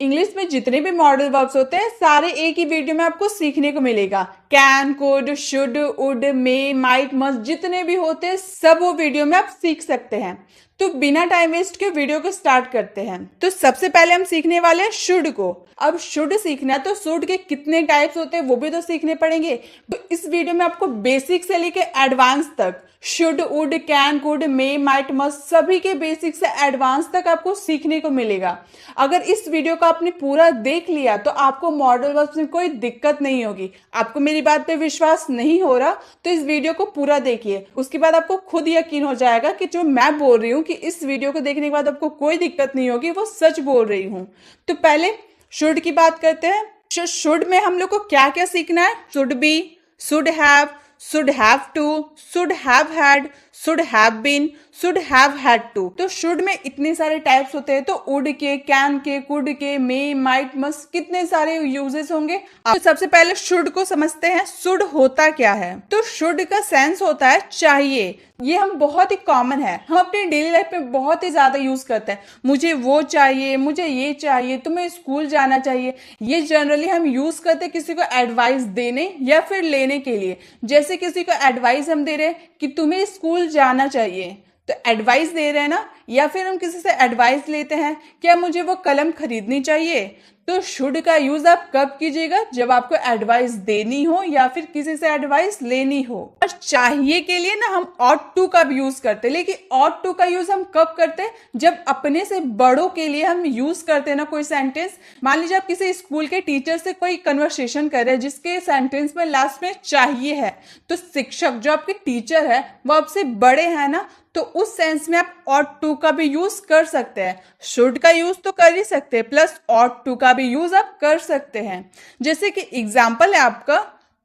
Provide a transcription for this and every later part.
English में जितने भी मॉडल वर्ब्स होते हैं सारे एक ही वीडियो में आपको सीखने को मिलेगा। Can, could, should, would, may, might, must जितने भी होते हैं सब वो वीडियो में आप सीख सकते हैं। तो बिना टाइम वेस्ट के वीडियो को स्टार्ट करते हैं। तो सबसे पहले हम सीखने वाले हैं शुड को। अब शुड सीखना है तो शुड के कितने टाइप्स होते हैं वो भी तो सीखने पड़ेंगे। तो इस वीडियो में आपको बेसिक से लेके एडवांस तक should, would, can, could, may, might, must सभी के बेसिक से एडवांस तक आपको सीखने को मिलेगा। अगर इस वीडियो को आपने पूरा देख लिया तो आपको मॉडल वर्ब्स में कोई दिक्कत नहीं होगी। आपको मेरी बात पे विश्वास नहीं हो रहा तो इस वीडियो को पूरा देखिए, उसके बाद आपको खुद यकीन हो जाएगा कि जो मैं बोल रही हूँ कि इस वीडियो को देखने के बाद आपको कोई दिक्कत नहीं होगी, वो सच बोल रही हूँ। तो पहले शुड की बात करते हैं। शुड में हम लोग को क्या क्या सीखना है? Should be, should have to, should have had, should have been, should have had to. तो शुड में इतने सारे टाइप्स होते हैं, तो वुड के, कैन के, कुड के, मे, माइट, मस्ट कितने सारे यूजेस होंगे। तो सबसे पहले शुड को समझते हैं। शुड होता क्या है? तो शुड का सेंस होता है चाहिए। ये हम बहुत ही कॉमन है, हम अपनी डेली लाइफ में बहुत ही ज्यादा यूज करते हैं। मुझे वो चाहिए, मुझे ये चाहिए, तुम्हें स्कूल जाना चाहिए। ये जनरली हम यूज करते हैं किसी को एडवाइस देने या फिर लेने के लिए। जैसे किसी को एडवाइस हम दे रहे हैं कि तुम्हें स्कूल जाना चाहिए, तो एडवाइस दे रहे हैं ना। या फिर हम किसी से एडवाइस लेते हैं, क्या मुझे वो कलम खरीदनी चाहिए। तो शुड का यूज आप कब कीजिएगा? जब आपको एडवाइस देनी हो या फिर किसी से एडवाइस लेनी हो। और चाहिए के लिए ना हम ऑट टू का भी यूज करते हैं, लेकिन ऑट टू का यूज हम कब करते हैं? जब अपने से बड़ों के लिए हम यूज करते हैं ना कोई सेंटेंस। मान लीजिए आप किसी स्कूल के टीचर से कोई कन्वर्सेशन कर रहे हैं जिसके सेंटेंस में लास्ट में चाहिए है, तो शिक्षक जो आपके टीचर है वो आपसे बड़े हैं ना, तो उस सेंस में आप ऑट टू का भी यूज कर सकते हैं। शुड का यूज तो कर ही सकते हैं, प्लस ऑट टू का भी यूज आप कर सकते हैं। जैसे कि एग्जाम्पल है आपका,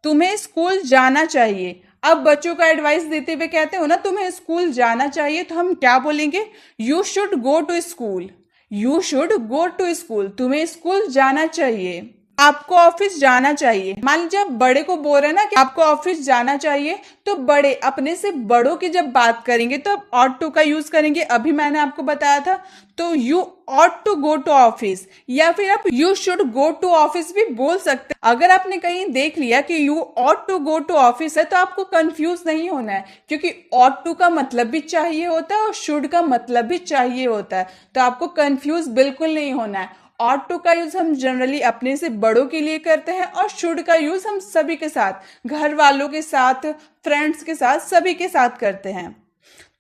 तुम्हें स्कूल जाना चाहिए। अब बच्चों का एडवाइस देते हुए कहते हो ना तुम्हें स्कूल जाना चाहिए, तो हम क्या बोलेंगे? You should go to school. You should go to school, तुम्हें स्कूल जाना चाहिए। आपको ऑफिस जाना चाहिए। मान लीजिए आप बड़े को बोल रहे हैं ना कि आपको ऑफिस जाना चाहिए, तो बड़े अपने से बड़ों की जब बात करेंगे तो आप ऑट टू का यूज करेंगे। अभी मैंने आपको बताया था, तो you ought to go to office या फिर आप you should go to office भी बोल सकते हैं। अगर आपने कहीं देख लिया कि you ought to go to office है तो आपको कंफ्यूज नहीं होना है, क्योंकि ऑट टू का मतलब भी चाहिए होता है और शुड का मतलब भी चाहिए होता है। तो आपको कंफ्यूज बिल्कुल नहीं होना है। ऑट टू का यूज हम जनरली अपने से बड़ों के लिए करते हैं और शुड का यूज हम सभी के साथ, घर वालों के साथ, फ्रेंड्स के साथ, सभी के साथ करते हैं।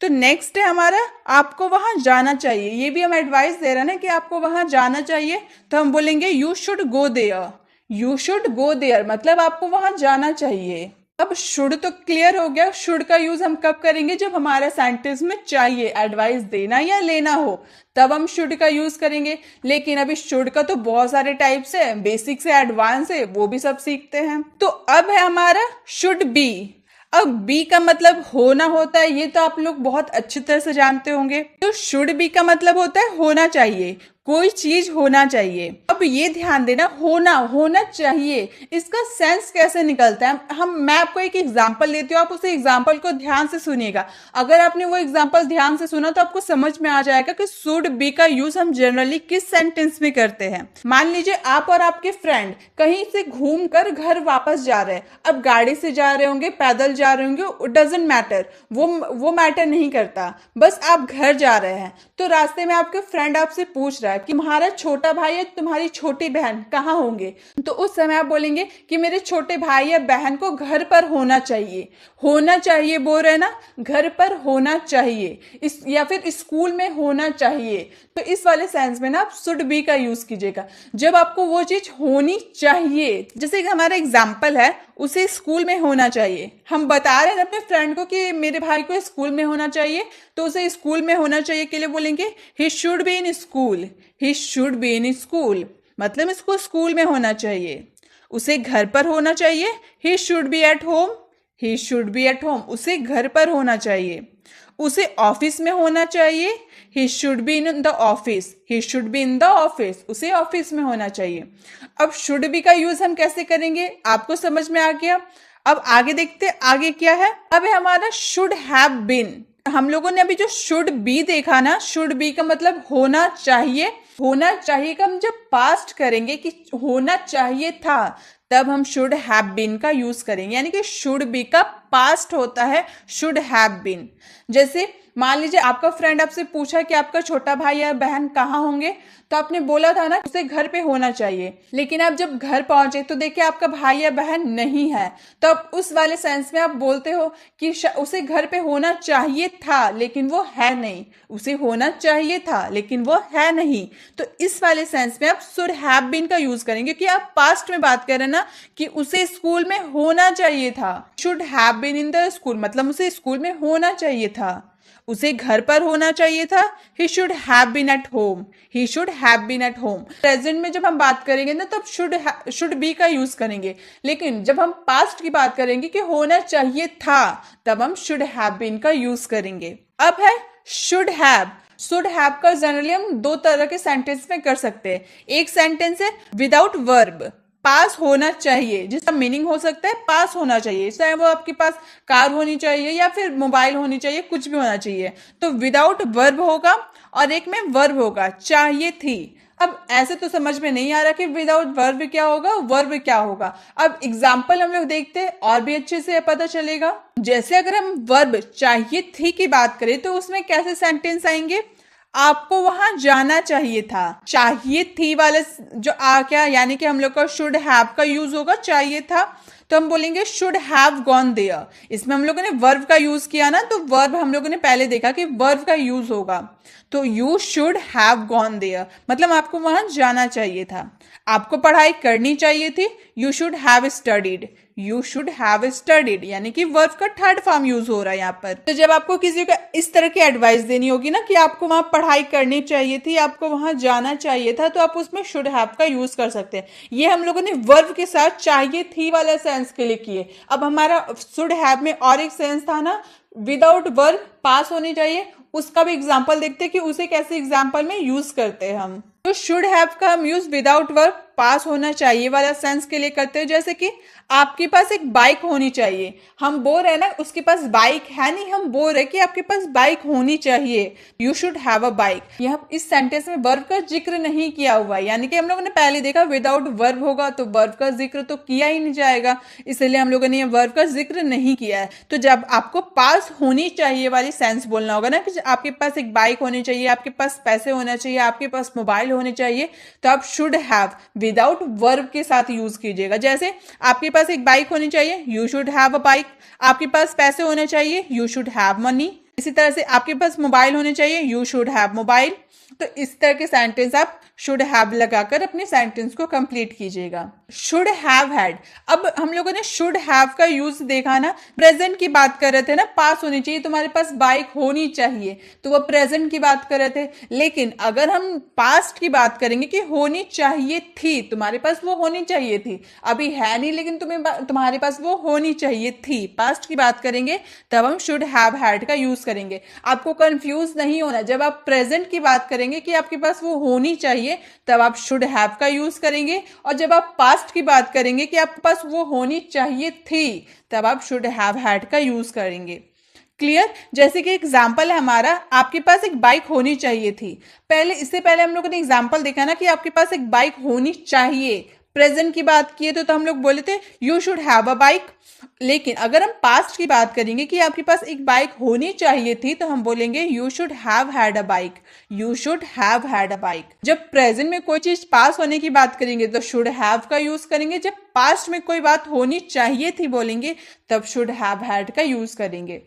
तो नेक्स्ट है हमारा, आपको वहां जाना चाहिए। ये भी हम एडवाइस दे रहे हैं ना कि आपको वहां जाना चाहिए, तो हम बोलेंगे you should go there. You should go there मतलब आपको वहां जाना चाहिए। अब शुड तो क्लियर हो गया। शुड का यूज हम कब करेंगे? जब हमारे सेंटेंस में चाहिए, एडवाइस देना या लेना हो, तब हम शुड का यूज करेंगे। लेकिन अभी शुड का तो बहुत सारे टाइप्स है, बेसिक से एडवांस है, वो भी सब सीखते हैं। तो अब है हमारा शुड बी। अब बी का मतलब होना होता है, ये तो आप लोग बहुत अच्छी तरह से जानते होंगे। तो शुड बी का मतलब होता है होना चाहिए, कोई चीज होना चाहिए। अब ये ध्यान देना, होना चाहिए, इसका सेंस कैसे निकलता है। मैं आपको एक एग्जांपल देती हूँ, आप उस एग्जांपल को ध्यान से सुनिएगा। अगर आपने वो एग्जांपल ध्यान से सुना तो आपको समझ में आ जाएगा कि शुड बी का यूज हम जनरली किस सेंटेंस में करते हैं। मान लीजिए आप और आपके फ्रेंड कहीं से घूम कर घर वापस जा रहे हैं। अब गाड़ी से जा रहे होंगे, पैदल जा रहे होंगे, डजेंट मैटर, वो मैटर नहीं करता, बस आप घर जा रहे हैं। तो रास्ते में आपके फ्रेंड आपसे पूछ रहा है कि तुम्हारा छोटा भाई या तुम्हारी छोटी बहन कहाँ होंगे। तो उस समय आप बोलेंगे कि मेरे छोटे भाई या बहन को घर पर होना चाहिए। होना चाहिए बोल रहे ना, घर पर होना चाहिए, या फिर स्कूल में होना चाहिए। तो इस वाले सेंस में ना आप शुड बी का यूज कीजिएगा, जब आपको वो चीज होनी चाहिए। जैसे कि हमारा एग्जाम्पल है, उसे स्कूल में होना चाहिए। हम बता रहे हैं अपने फ्रेंड को कि मेरे भाई को स्कूल में होना चाहिए, तो उसे स्कूल में होना चाहिए के लिए बोलेंगे he should be in school. He should be in school मतलब इसको स्कूल में होना चाहिए। उसे घर पर होना चाहिए, he should be eight home. He should be at home उसे घर पर होना चाहिए। उसे ऑफिस में होना चाहिए, he should be in the office. He should be in the office उसे ऑफिस में होना चाहिए। अब शुड बी का यूज हम कैसे करेंगे, आपको समझ में आ गया। अब आगे देखते आगे क्या है। अब है हमारा शुड हैव बीन। हम लोगों ने अभी जो शुड बी देखा ना, शुड बी का मतलब होना चाहिए, होना चाहिए का हम जब पास्ट करेंगे कि होना चाहिए था, तब हम शुड हैव बीन का यूज करेंगे, यानी कि शुड बी का पास्ट होता है शुड हैव बीन। जैसे मान लीजिए आपका फ्रेंड आपसे पूछा कि आपका छोटा भाई या बहन कहाँ होंगे, तो आपने बोला था ना उसे घर पे होना चाहिए, लेकिन आप जब घर पहुंचे तो देखिए आपका भाई या बहन नहीं है, तो अब उस वाले सेंस में आप बोलते हो कि उसे घर पे होना चाहिए था लेकिन वो है नहीं, उसे होना चाहिए था लेकिन वो है नहीं। तो इस वाले सेंस में आप शुड हैव बीन का यूज करेंगे, क्योंकि आप पास्ट में बात कर रहे हैं ना कि उसे स्कूल में होना चाहिए था। Should have been in the school मतलब उसे स्कूल में होना चाहिए था, उसे घर पर होना चाहिए था। He should have been at home, he should have been at home. Present में जब हम बात करेंगे ना तब शुड बी का यूज करेंगे, लेकिन जब हम पास्ट की बात करेंगे कि होना चाहिए था, तब हम शुड हैव बीन का यूज करेंगे। अब है शुड हैव। शुड हैव का जनरली हम दो तरह के सेंटेंस में कर सकते हैं। एक सेंटेंस है विदाउट वर्ब, पास होना चाहिए, जिसका मीनिंग हो सकता है पास होना चाहिए, चाहे वो आपके पास कार होनी चाहिए या फिर मोबाइल होनी चाहिए, कुछ भी होना चाहिए। तो विदाउट वर्ब होगा और एक में वर्ब होगा चाहिए थी। अब ऐसे तो समझ में नहीं आ रहा कि विदाउट वर्ब क्या होगा, वर्ब क्या होगा। अब एग्जाम्पल हम लोग देखते हैं और भी अच्छे से पता चलेगा। जैसे अगर हम वर्ब चाहिए थी की बात करें तो उसमें कैसे सेंटेंस आएंगे, आपको वहां जाना चाहिए था। चाहिए थी वाले जो क्या यानी कि हम लोग का शुड हैव का यूज होगा चाहिए था, तो हम बोलेंगे शुड हैव गॉन देयर। इसमें हम लोगों ने वर्ब का यूज किया ना, तो वर्ब हम लोगों ने पहले देखा कि वर्ब का यूज होगा, तो you should have gone there मतलब आपको वहां जाना चाहिए था। आपको पढ़ाई करनी चाहिए थी, you should have studied, you should have studied, यानी कि वर्ब का थर्ड फॉर्म यूज हो रहा है यहाँ पर। तो जब आपको किसी का इस तरह की एडवाइस देनी होगी ना कि आपको वहां पढ़ाई करनी चाहिए थी, आपको वहां जाना चाहिए था, तो आप उसमें शुड हैव का यूज कर सकते हैं। ये हम लोगों ने वर्ब के साथ चाहिए थी वाला सेंस के लिए किए। अब हमारा शुड हैव में और एक सेंस था ना विदाउट वर्ब पास होनी चाहिए, उसका भी एग्जाम्पल देखते हैं कि उसे कैसे एग्जाम्पल में यूज करते हैं हम। तो शुड हैव का हम यूज विदाउट वर्ब पास होना चाहिए वाला सेंस के लिए करते हैं। जैसे कि आपके पास एक बाइक होनी चाहिए, हम बोल रहे हैं ना उसके पास बाइक है नहीं, हम बोल रहे हैं कि आपके पास बाइक होनी चाहिए, you should have a bike. यह इस सेंटेंस में वर्ब का जिक्र नहीं किया हुआ है, यानी कि हम लोगों ने पहले देखा विदाउट वर्ब होगा तो वर्ब का जिक्र तो किया ही नहीं जाएगा, इसलिए हम लोगों ने वर्ब का जिक्र नहीं किया है। तो जब आपको पास होनी चाहिए वाली सेंस बोलना होगा ना कि आपके पास एक बाइक होनी चाहिए, आपके पास पैसे होना चाहिए, आपके पास मोबाइल होने चाहिए, तो आप शुड हैव विदाउट वर्ब के साथ यूज कीजिएगा। जैसे आपके पास एक बाइक होनी चाहिए, you should have a bike. आपके पास पैसे होने चाहिए, यू शुड हैव मनी। इसी तरह से आपके पास मोबाइल होने चाहिए, यू शुड हैव मोबाइल। तो इस तरह के सेंटेंस आप शुड हैव लगाकर अपने सेंटेंस को कंप्लीट कीजिएगा। Should have had. अब हम लोगों ने शुड हैव का यूज देखा ना, प्रेजेंट की बात कर रहे थे ना, पास होनी चाहिए, तुम्हारे पास बाइक होनी चाहिए, तो वो प्रेजेंट की बात कर रहे थे। लेकिन अगर हम पास्ट की बात करेंगे कि होनी चाहिए थी, तुम्हारे पास वो होनी चाहिए थी, अभी है नहीं लेकिन तुम्हारे पास वो होनी चाहिए थी, पास्ट की बात करेंगे तब हम शुड हैव हैड का यूज करेंगे। आपको कंफ्यूज नहीं होना, जब आप प्रेजेंट की बात करेंगे कि आपके पास वो होनी चाहिए तब आप शुड हैव का यूज करेंगे, और जब आप पास्ट की बात करेंगे कि आपके पास वो होनी चाहिए थी तब आप शुड हैव हैड का यूज करेंगे। क्लियर। जैसे कि एग्जाम्पल है हमारा, आपके पास एक बाइक होनी चाहिए थी। इससे पहले हम लोगों ने एग्जाम्पल देखा ना कि आपके पास एक बाइक होनी चाहिए, प्रेजेंट की बात किए तो हम लोग बोले थे you should have a bike. लेकिन अगर हम पास्ट की बात करेंगे कि आपके पास एक बाइक होनी चाहिए थी, तो हम बोलेंगे you should have had a bike, you should have had a bike. जब प्रेजेंट में कोई चीज पास होने की बात करेंगे तो शुड हैव का यूज करेंगे, जब पास्ट में कोई बात होनी चाहिए थी बोलेंगे तब शुड हैव हैड का यूज करेंगे।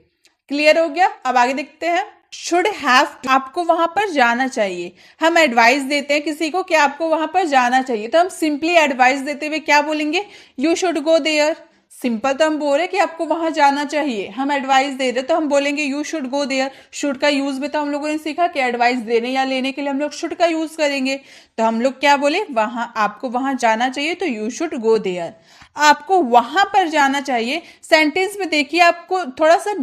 क्लियर हो गया। अब आगे देखते हैं। शुड हैव, आपको वहां पर जाना चाहिए। हम एडवाइस देते हैं किसी को कि आपको वहां पर जाना चाहिए, तो हम सिंपली एडवाइस देते हुए क्या बोलेंगे, you should go there. Simple तो हम बोल रहे कि आपको वहां जाना चाहिए, हम एडवाइस दे रहे तो हम बोलेंगे you should go there. Should का यूज भी तो हम लोगों ने सीखा कि एडवाइस देने या लेने के लिए हम लोग शुड का यूज करेंगे, तो हम लोग क्या बोले, वहां आपको वहां जाना चाहिए तो यू शुड गो देयर। आपको वहां पर जाना चाहिए, सेंटेंस में देखिए आपको थोड़ा सा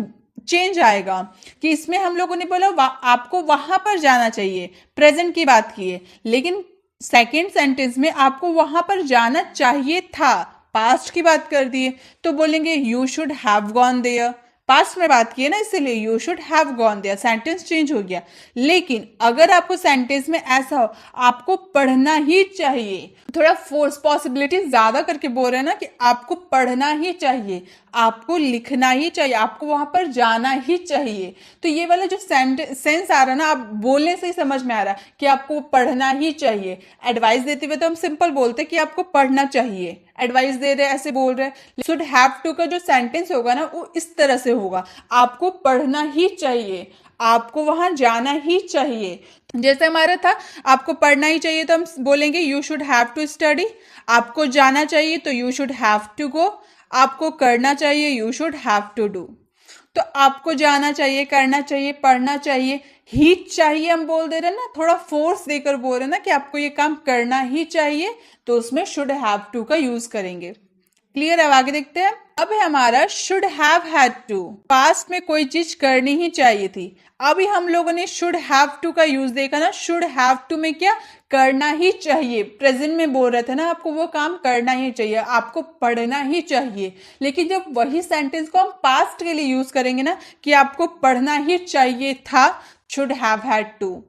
चेंज आएगा कि इसमें हम लोगों ने बोला आपको वहां पर जाना चाहिए, प्रेजेंट की बात की है, लेकिन सेकेंड सेंटेंस में आपको वहां पर जाना चाहिए था, पास्ट की बात कर दिए, तो बोलेंगे you should have gone there. Past में बात की है ना, इसलिए you should have gone there, sentence change हो गया। लेकिन अगर आपको सेंटेंस में ऐसा हो आपको पढ़ना ही चाहिए, थोड़ा फोर्स पॉसिबिलिटी ज्यादा करके बोल रहे हैं ना कि आपको पढ़ना ही चाहिए, आपको लिखना ही चाहिए, आपको वहां पर जाना ही चाहिए, तो ये वाला जो सेंस आ रहा है ना, आप बोलने से ही समझ में आ रहा है कि आपको पढ़ना ही चाहिए। एडवाइस देते हुए तो हम सिंपल बोलते कि आपको पढ़ना चाहिए, एडवाइस दे रहे ऐसे बोल रहे। शुड हैव टू का जो सेंटेंस होगा ना वो इस तरह से होगा, आपको पढ़ना ही चाहिए, आपको वहां जाना ही चाहिए। जैसे हमारा था आपको पढ़ना ही चाहिए तो हम बोलेंगे you should have to study, आपको जाना चाहिए तो you should have to go, आपको करना चाहिए you should have to do. तो आपको जाना चाहिए, करना चाहिए, पढ़ना चाहिए, ही चाहिए हम बोल दे रहे हैं ना, थोड़ा फोर्स देकर बोल रहे हैं ना कि आपको ये काम करना ही चाहिए, तो उसमें शुड हैव टू का यूज करेंगे। क्लियर है? आगे देखते हैं। अब है हमारा should have had to, past में कोई चीज करनी ही चाहिए थी। अभी हम लोगों ने शुड हैव टू का यूज देखा ना, शुड हैव टू में क्या करना ही चाहिए, प्रेजेंट में बोल रहे थे ना आपको वो काम करना ही चाहिए, आपको पढ़ना ही चाहिए। लेकिन जब वही सेंटेंस को हम पास्ट के लिए यूज करेंगे ना कि आपको पढ़ना ही चाहिए था, शुड हैव हैड टू,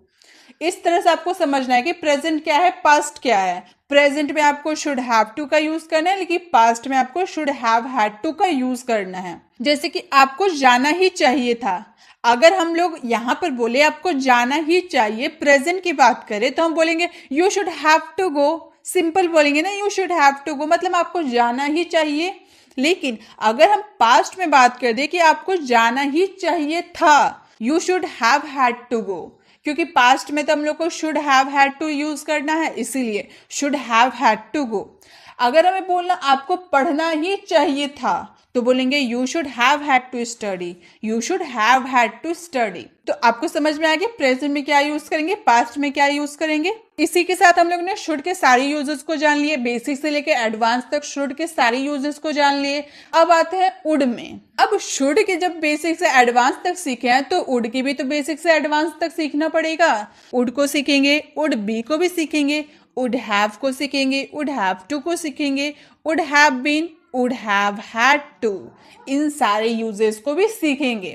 इस तरह से आपको समझना है कि प्रेजेंट क्या है, पास्ट क्या है। प्रेजेंट में आपको शुड हैव टू का यूज करना है, लेकिन पास्ट में आपको शुड हैव हैड टू का यूज करना है। जैसे कि आपको जाना ही चाहिए था, अगर हम लोग यहां पर बोले आपको जाना ही चाहिए, प्रेजेंट की बात करें तो हम बोलेंगे you should have to go, simple बोलेंगे ना you should have to go, मतलब आपको जाना ही चाहिए। लेकिन अगर हम पास्ट में बात कर दे कि आपको जाना ही चाहिए था, you should have had to go, क्योंकि पास्ट में तो हम लोग को should have had to use करना है, इसीलिए should have had to go. अगर हमें बोलना आपको पढ़ना ही चाहिए था तो बोलेंगे you should have had to study, you should have had to study. तो आपको समझ में आ गया प्रेजेंट में क्या यूज करेंगे, पास्ट में क्या यूज करेंगे। इसी के साथ हम लोग ने शुड के सारे यूजेस को जान लिए, बेसिक से लेके एडवांस तक शुड के सारे यूजेस को जान लिए। अब आते हैं उड में। अब शुड के जब बेसिक से एडवांस तक सीखे हैं तो उड की भी तो बेसिक से एडवांस तक सीखना पड़ेगा। उड को सीखेंगे, उड बी को भी सीखेंगे, उड हैव को सीखेंगे, उड हैव टू को सीखेंगे, would have been, would have had to, इन सारे यूजेस को भी सीखेंगे।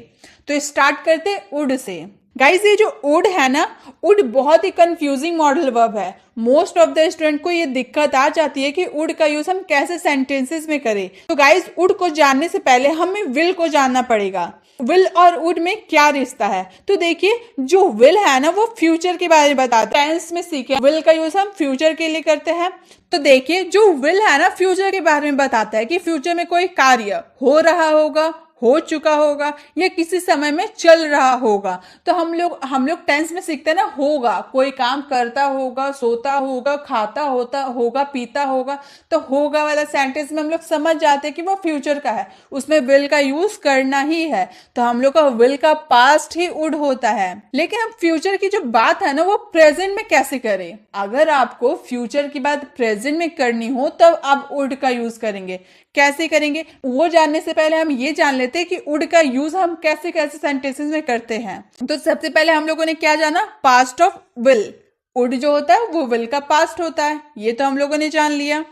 तो स्टार्ट करते would से। गाइस ये जो would है ना, would बहुत ही कंफ्यूजिंग मॉडल वर्ब है। मोस्ट ऑफ द स्टूडेंट को ये दिक्कत आ जाती है कि would का यूज हम कैसे सेंटेंसेस में करें। तो गाइस would को जानने से पहले हमें will को जानना पड़ेगा। विल और वुड में क्या रिश्ता है, तो देखिए जो विल है ना वो फ्यूचर के बारे में बताता है। टेंस में सीखे विल का यूज हम फ्यूचर के लिए करते हैं। तो देखिए जो विल है ना फ्यूचर के बारे में बताता है कि फ्यूचर में कोई कार्य हो रहा होगा, हो चुका होगा या किसी समय में चल रहा होगा। तो हम लोग टेंस में सीखते हैं ना होगा, कोई काम करता होगा, सोता होगा, खाता होगा, पीता होगा। तो होगा वाला सेंटेंस में हम लोग समझ जाते हैं कि वो फ्यूचर का है, उसमें विल का यूज करना ही है। तो हम लोग का विल का पास्ट ही वुड होता है। लेकिन हम फ्यूचर की जो बात है ना वो प्रेजेंट में कैसे करें। अगर आपको फ्यूचर की बात प्रेजेंट में करनी हो तब आप वुड का यूज करेंगे। कैसे करेंगे वो जानने से पहले हम ये जान लेते हैं कि वुड का यूज हम कैसे कैसे सेंटेंसेस में करते हैं। तो सबसे पहले हम लोगों ने क्या जाना, पास्ट ऑफ विल। वुड जो होता है वो विल का पास्ट होता है, ये तो हम लोगों ने जान लिया।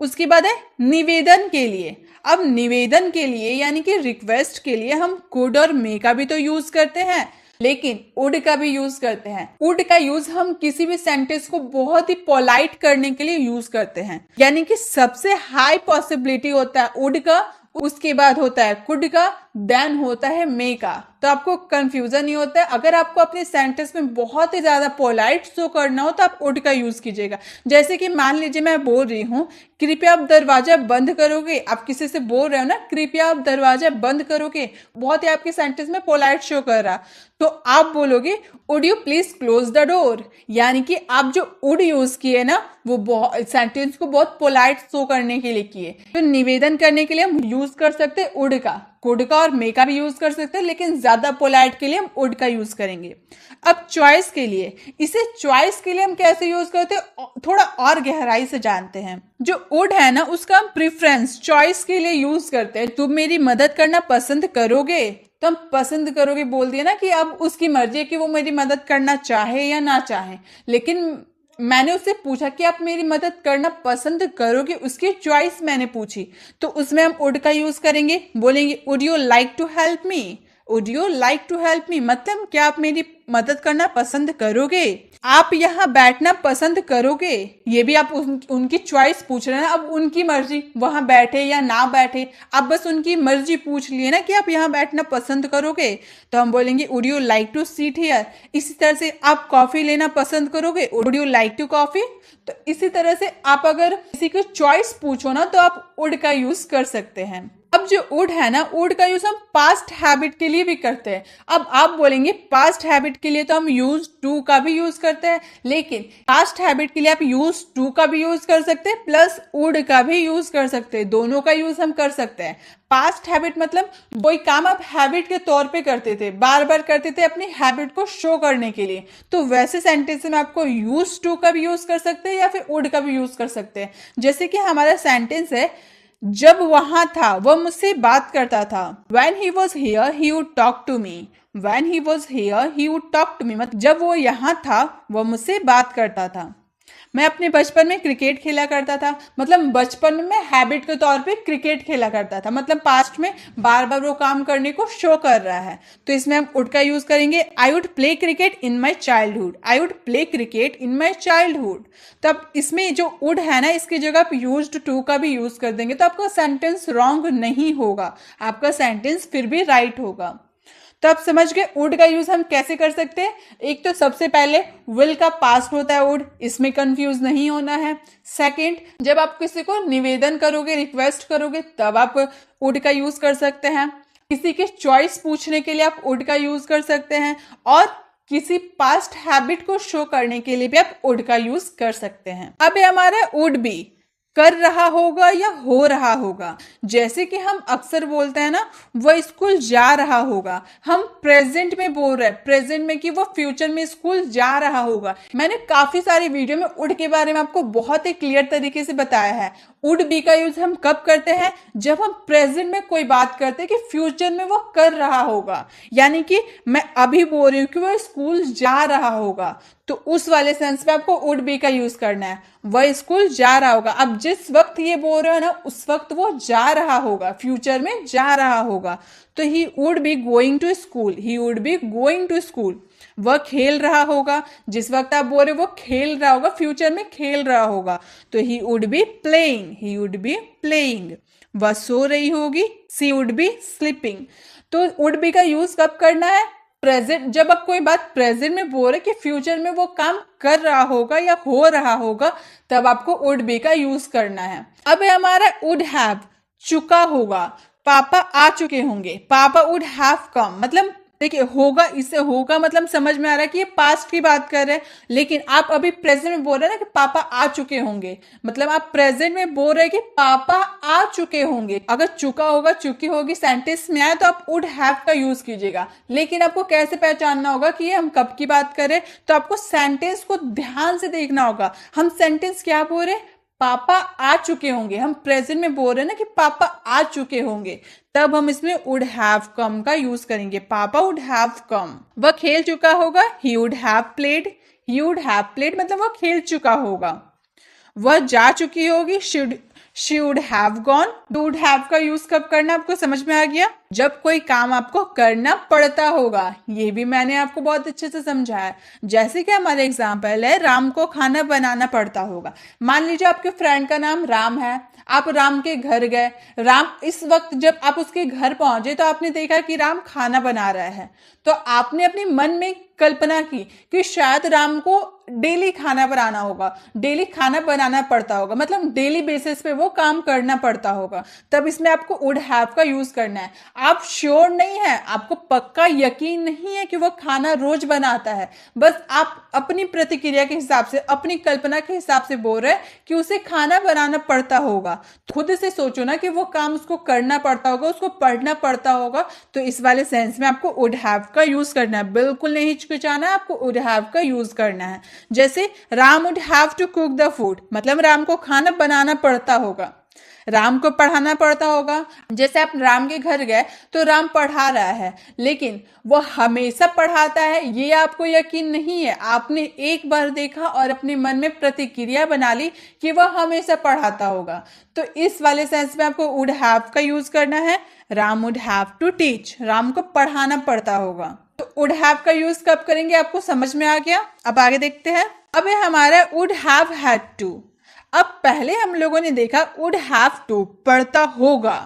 उसके बाद है निवेदन के लिए। अब निवेदन के लिए यानी कि रिक्वेस्ट के लिए हम कुड और मे का भी तो यूज करते हैं, लेकिन वुड का भी यूज करते हैं। वुड का यूज हम किसी भी सेंटेंस को बहुत ही पोलाइट करने के लिए यूज करते हैं, यानी कि सबसे हाई पॉसिबिलिटी होता है वुड का, उसके बाद होता है कुड का, देन होता है मे का। तो आपको कंफ्यूजन नहीं होता है। अगर आपको अपने सेंटेंस में बहुत ही ज्यादा पोलाइट शो करना हो तो आप वुड का यूज कीजिएगा। जैसे कि मान लीजिए मैं बोल रही हूँ कृपया आप दरवाजा बंद करोगे, आप किसी से बोल रहे हो ना कृपया आप दरवाजा बंद करोगे, बहुत ही आपके सेंटेंस में पोलाइट शो कर रहा, तो आप बोलोगे would you please close the door. यानी कि आप जो वुड यूज किए ना वो सेंटेंस को बहुत पोलाइट शो करने के लिए किए। तो निवेदन करने के लिए हम यूज कर सकते हैं वुड का, कुड का और मे का भी यूज कर सकते हैं, लेकिन ज्यादा पोलाइट के लिए हम वुड का यूज करेंगे। अब चॉइस के लिए, इसे चॉइस के लिए हम कैसे यूज करते हैं थोड़ा और गहराई से जानते हैं। जो वुड है ना उसका हम प्रिफरेंस चॉइस के लिए यूज करते हैं। तुम मेरी मदद करना पसंद करोगे, तो हम पसंद करोगे बोल दिया ना कि अब उसकी मर्जी है कि वो मेरी मदद करना चाहे या ना चाहे। लेकिन मैंने उससे पूछा कि आप मेरी मदद करना पसंद करोगे, उसकी चॉइस मैंने पूछी, तो उसमें हम वुड का यूज करेंगे, बोलेंगे would you like to help me, would you like to help me, मतलब क्या आप मेरी मदद करना पसंद करोगे, आप यहाँ बैठना पसंद करोगे। ये भी आप उनकी चॉइस पूछ रहे हैं ना, अब उनकी मर्जी वहां बैठे या ना बैठे, आप बस उनकी मर्जी पूछ लिए ना कि आप यहाँ बैठना पसंद करोगे, तो हम बोलेंगे would you like to sit here. इसी तरह से आप कॉफी लेना पसंद करोगे, would you like to coffee. तो इसी तरह से आप अगर किसी की चॉइस पूछो ना तो आप वुड का यूज कर सकते हैं। अब जो वुड है ना, वुड का यूज हम पास्ट हैबिट के लिए भी करते हैं। अब आप बोलेंगे पास्ट हैबिट के लिए तो हम यूज टू का भी यूज करते हैं, लेकिन पास्ट हैबिट के लिए आप यूज टू का भी यूज कर सकते हैं प्लस वुड का भी यूज कर सकते हैं, दोनों का यूज हम कर सकते हैं। पास्ट हैबिट मतलब कोई काम आप हैबिट के तौर पे करते थे, बार बार करते थे अपनी हैबिट को शो करने के लिए, तो वैसे सेंटेंस में आपको यूज टू का भी यूज कर सकते हैं या फिर वुड का भी यूज कर सकते हैं। जैसे कि हमारा सेंटेंस है, जब वहां था वह मुझसे बात करता था, When he was here, he would talk to me. When he was here, he would talk to me. मतलब जब वो यहाँ था वह मुझसे बात करता था। मैं अपने बचपन में क्रिकेट खेला करता था, मतलब बचपन में मैं हैबिट के तौर पे क्रिकेट खेला करता था, मतलब पास्ट में बार बार वो काम करने को शो कर रहा है, तो इसमें हम वुड का यूज करेंगे। I would play cricket in my childhood, I would play cricket in my childhood. तब इसमें जो वुड है ना, इसकी जगह आप यूज्ड टू का भी यूज कर देंगे तो आपका सेंटेंस रॉन्ग नहीं होगा, आपका सेंटेंस फिर भी राइट होगा। तो आप समझ गए वुड का यूज हम कैसे कर सकते हैं। एक तो सबसे पहले विल का पास्ट होता है वुड, इसमें कंफ्यूज नहीं होना है। सेकंड, जब आप किसी को निवेदन करोगे, रिक्वेस्ट करोगे, तब आप वुड का यूज कर सकते हैं। किसी के चॉइस पूछने के लिए आप वुड का यूज कर सकते हैं, और किसी पास्ट हैबिट को शो करने के लिए भी आप वुड का यूज कर सकते हैं। अब ये हमारा वुड बी कर रहा होगा या हो रहा होगा। जैसे कि हम अक्सर बोलते हैं ना, वह स्कूल जा रहा होगा, हम प्रेजेंट में बोल रहे हैं, प्रेजेंट में कि वो फ्यूचर में स्कूल जा रहा होगा। मैंने काफी सारी वीडियो में वुड के बारे में आपको बहुत ही क्लियर तरीके से बताया है। वुड बी का यूज हम कब करते हैं, जब हम प्रेजेंट में कोई बात करते हैं कि फ्यूचर में वो कर रहा होगा, यानी कि मैं अभी बोल रही हूँ कि वो स्कूल जा रहा होगा, तो उस वाले सेंस में आपको वुड बी का यूज करना है। वह स्कूल जा रहा होगा, अब जिस वक्त ये बोल रहे हो ना, उस वक्त वो जा रहा होगा, फ्यूचर में जा रहा होगा, तो he would be going to school, he would be going to school. वह खेल रहा होगा, जिस वक्त आप बोल रहे हो वो खेल रहा होगा, फ्यूचर में खेल रहा होगा, तो he would be playing, he would be playing. वह सो रही होगी, सी वुड बी स्लीपिंग। तो वुड बी का यूज कब करना है, प्रेजेंट, जब आप कोई बात प्रेजेंट में बोल रहे कि फ्यूचर में वो काम कर रहा होगा या हो रहा होगा, तब आपको वुड बी का यूज करना है। अब है हमारा वुड हैव, चुका होगा, पापा आ चुके होंगे, पापा वुड हैव कम। मतलब देखिए होगा, इससे होगा मतलब समझ में आ रहा है कि ये पास्ट की बात कर रहे हैं, लेकिन आप अभी प्रेजेंट में बोल रहे हैं ना कि पापा आ चुके होंगे, मतलब आप प्रेजेंट में बोल रहे हैं कि पापा आ चुके होंगे। अगर चुका होगा, चुकी होगी सेंटेंस में आए तो आप वुड हैव का यूज कीजिएगा, लेकिन आपको कैसे पहचानना होगा कि ये हम कब की बात करें, तो आपको सेंटेंस को ध्यान से देखना होगा। हम सेंटेंस क्या बोल रहे हैं, पापा आ चुके होंगे, हम प्रेजेंट में बोल रहे हैं ना कि पापा आ चुके होंगे, तब हम इसमें वुड हैव कम का यूज करेंगे। पापा वुड हैव कम। वह खेल चुका होगा, ही would have played, he would have played मतलब वह खेल चुका होगा। वह जा चुकी होगी, she would have gone. Would have का यूज कब करना आपको समझ में आ गया, जब कोई काम आपको करना पड़ता होगा। ये भी मैंने आपको बहुत अच्छे से समझाया। जैसे कि हमारा एग्जाम्पल है, राम को खाना बनाना पड़ता होगा। मान लीजिए आपके फ्रेंड का नाम राम है, आप राम के घर गए, राम इस वक्त जब आप उसके घर पहुंचे तो आपने देखा कि राम खाना बना रहा है, तो आपने अपने मन में कल्पना की कि शायद राम को डेली खाना बनाना होगा, डेली खाना बनाना पड़ता होगा, मतलब डेली बेसिस पे वो काम करना पड़ता होगा, तब इसमें आपको वुड हैव का यूज करना है। आप श्योर नहीं है, आपको पक्का यकीन नहीं है कि वो खाना रोज बनाता है, बस आप अपनी प्रतिक्रिया के हिसाब से, अपनी कल्पना के हिसाब से बोल रहे हैं कि उसे खाना बनाना पड़ता होगा। खुद से सोचो ना कि वो काम उसको करना पड़ता होगा, उसको पढ़ना पड़ता होगा, तो इस वाले सेंस में आपको वुड हैव का यूज करना है। बिल्कुल नहीं हिचकिचाना है, आपको वुड हैव का यूज करना है। जैसे Ram would have to cook the food, मतलब राम को खाना बनाना पड़ता होगा। राम को पढ़ाना पड़ता होगा। जैसे आप राम के घर गए तो राम पढ़ा रहा है, लेकिन वो हमेशा पढ़ाता है ये आपको यकीन नहीं है। आपने एक बार देखा और अपने मन में प्रतिक्रिया बना ली कि वह हमेशा पढ़ाता होगा। तो इस वाले सेंस में आपको वुड हैव का यूज करना है। Ram would have to teach, Ram को पढ़ाना पड़ता होगा। तो वुड हैव का यूज कब करेंगे आपको समझ में आ गया। अब आगे देखते हैं। अब है हमारा वुड हैव हैड टू। अब पहले हम लोगों ने देखा वुड हैव टू पढ़ता होगा।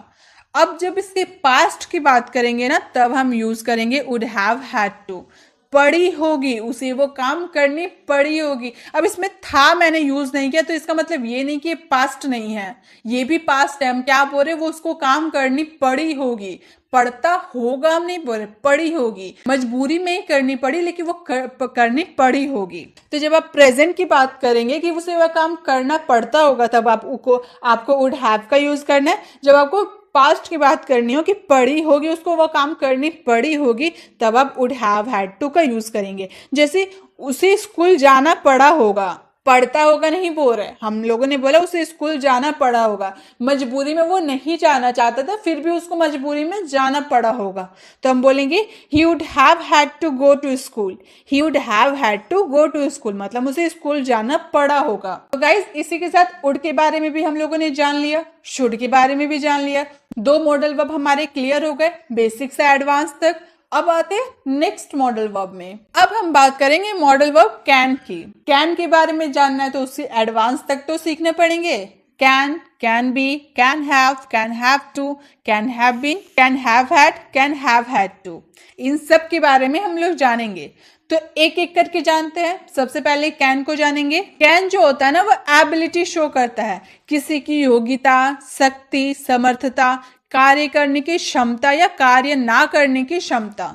अब जब इसके पास्ट की बात करेंगे ना तब हम यूज करेंगे वुड हैव हैड टू। पड़ी होगी, उसे वो काम करनी पड़ी होगी। अब इसमें था मैंने यूज नहीं किया तो इसका मतलब ये नहीं कि पास्ट नहीं है, ये भी पास्ट है। हम क्या बोल रहे, वो उसको काम करनी पड़ी होगी। पढ़ता होगा हम नहीं बोल रहे, पड़ी होगी, मजबूरी में ही करनी पड़ी लेकिन वो करनी पड़ी होगी। तो जब आप प्रेजेंट की बात करेंगे कि उसे वह काम करना पड़ता होगा तब आपको वुड हैव का यूज करना है। जब आपको पास्ट की बात करनी हो कि पड़ी होगी, उसको वो काम करनी पड़ी होगी, तब आप वुड हैव हैड टू का यूज करेंगे। जैसे उसे स्कूल जाना पड़ा होगा, पढ़ता होगा नहीं बोल रहे, हम लोगों ने बोला उसे स्कूल जाना पड़ा होगा। मजबूरी में वो नहीं जाना चाहता था फिर भी उसको मजबूरी में जाना पड़ा होगा, तो हम बोलेंगे he would have had to go to school. He would have had to go to school मतलब उसे स्कूल जाना पड़ा होगा। तो गाइज इसी के साथ वुड के बारे में भी हम लोगों ने जान लिया, शुड के बारे में भी जान लिया। 2 मॉडल वर्ब हमारे क्लियर हो गए, बेसिक से एडवांस तक। अब आते हैं नेक्स्ट मॉडल वर्ब में। अब हम बात करेंगे मॉडल वर्ब कैन की। कैन के बारे में जानना है तो उससे एडवांस तक तो सीखने पड़ेंगे। Can, can be, can have to, can have been, can have had, can have had to, इन सब के बारे में हम लोग जानेंगे। तो एक एक करके जानते हैं। सबसे पहले कैन को जानेंगे। कैन जो होता है ना वो एबिलिटी शो करता है, किसी की योग्यता, शक्ति, समर्थता, कार्य करने की क्षमता या कार्य ना करने की क्षमता।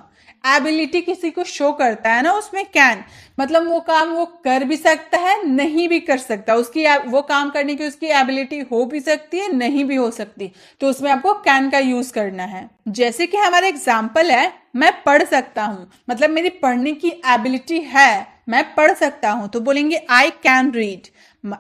एबिलिटी किसी को शो करता है ना उसमें कैन, मतलब वो काम वो कर भी सकता है नहीं भी कर सकता, उसकी वो काम करने की उसकी एबिलिटी हो भी सकती है नहीं भी हो सकती, तो उसमें आपको कैन का यूज करना है। जैसे कि हमारा एग्जाम्पल है मैं पढ़ सकता हूं, मतलब मेरी पढ़ने की एबिलिटी है, मैं पढ़ सकता हूं, तो बोलेंगे I can read.